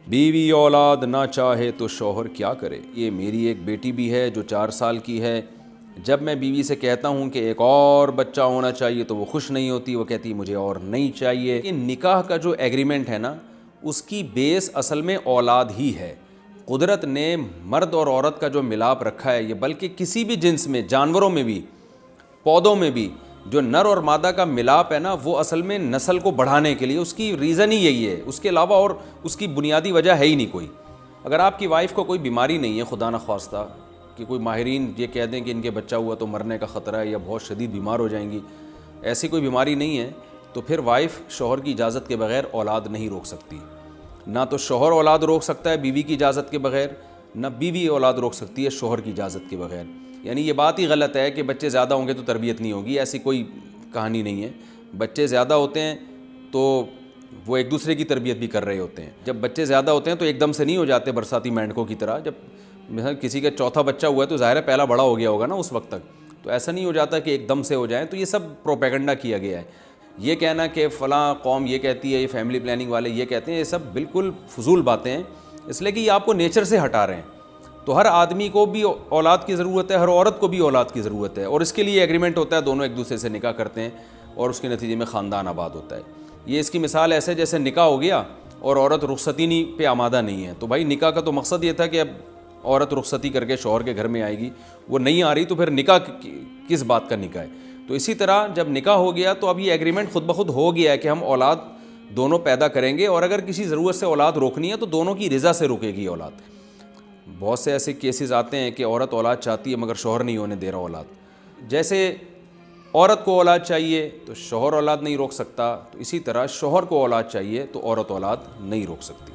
بیوی اولاد نہ چاہے تو شوہر کیا کرے۔ یہ میری ایک بیٹی بھی ہے جو 4 سال کی ہے، جب میں بیوی سے کہتا ہوں کہ ایک اور بچہ ہونا چاہیے تو وہ خوش نہیں ہوتی، وہ کہتی مجھے اور نہیں چاہیے۔ یہ نکاح کا جو ایگریمنٹ ہے نا، اس کی بیس اصل میں اولاد ہی ہے۔ قدرت نے مرد اور عورت کا جو ملاپ رکھا ہے، یہ بلکہ کسی بھی جنس میں، جانوروں میں بھی، پودوں میں بھی، جو نر اور مادہ کا ملاپ ہے نا، وہ اصل میں نسل کو بڑھانے کے لیے، اس کی ریزن ہی یہی ہے، اس کے علاوہ اور اس کی بنیادی وجہ ہے ہی نہیں کوئی۔ اگر آپ کی وائف کو کوئی بیماری نہیں ہے خدا نخواستہ، کہ کوئی ماہرین یہ کہہ دیں کہ ان کے بچہ ہوا تو مرنے کا خطرہ ہے یا بہت شدید بیمار ہو جائیں گی، ایسی کوئی بیماری نہیں ہے، تو پھر وائف شوہر کی اجازت کے بغیر اولاد نہیں روک سکتی۔ نہ تو شوہر اولاد روک سکتا ہے بیوی کی اجازت کے بغیر، نہ بیوی اولاد روک سکتی ہے شوہر کی اجازت کے بغیر۔ یعنی یہ بات ہی غلط ہے کہ بچے زیادہ ہوں گے تو تربیت نہیں ہوگی، ایسی کوئی کہانی نہیں ہے۔ بچے زیادہ ہوتے ہیں تو وہ ایک دوسرے کی تربیت بھی کر رہے ہوتے ہیں۔ جب بچے زیادہ ہوتے ہیں تو ایک دم سے نہیں ہو جاتے برساتی مینڈکوں کی طرح۔ جب مثلا کسی کا چوتھا بچہ ہوا ہے تو ظاہر ہے پہلا بڑا ہو گیا ہوگا نا اس وقت تک، تو ایسا نہیں ہو جاتا کہ ایک دم سے ہو جائیں۔ تو یہ سب پروپیگنڈا کیا گیا ہے۔ یہ کہنا کہ فلاں قوم یہ کہتی ہے، یہ فیملی پلاننگ والے یہ کہتے ہیں، یہ سب بالکل فضول باتیں ہیں، اس لیے کہ یہ آپ کو نیچر سے ہٹا رہے ہیں۔ تو ہر آدمی کو بھی اولاد کی ضرورت ہے، ہر عورت کو بھی اولاد کی ضرورت ہے، اور اس کے لیے ایگریمنٹ ہوتا ہے، دونوں ایک دوسرے سے نکاح کرتے ہیں اور اس کے نتیجے میں خاندان آباد ہوتا ہے۔ یہ اس کی مثال ایسے جیسے نکاح ہو گیا اور عورت رخصتی نہیں پہ آمادہ نہیں ہے، تو بھائی نکاح کا تو مقصد یہ تھا کہ اب عورت رخصتی کر کے شوہر کے گھر میں آئے گی، وہ نہیں آ رہی تو پھر نکاح کس بات کا نکاح ہے؟ تو اسی طرح جب نکاح ہو گیا تو اب یہ ایگریمنٹ خود بخود ہو گیا ہے کہ ہم اولاد دونوں پیدا کریں گے، اور اگر کسی ضرورت سے اولاد روکنی ہے تو دونوں کی رضا سے رکے گی اولاد۔ بہت سے ایسے کیسز آتے ہیں کہ عورت اولاد چاہتی ہے مگر شوہر نہیں ہونے دے رہا اولاد۔ جیسے عورت کو اولاد چاہیے تو شوہر اولاد نہیں روک سکتا، تو اسی طرح شوہر کو اولاد چاہیے تو عورت اولاد نہیں روک سکتی۔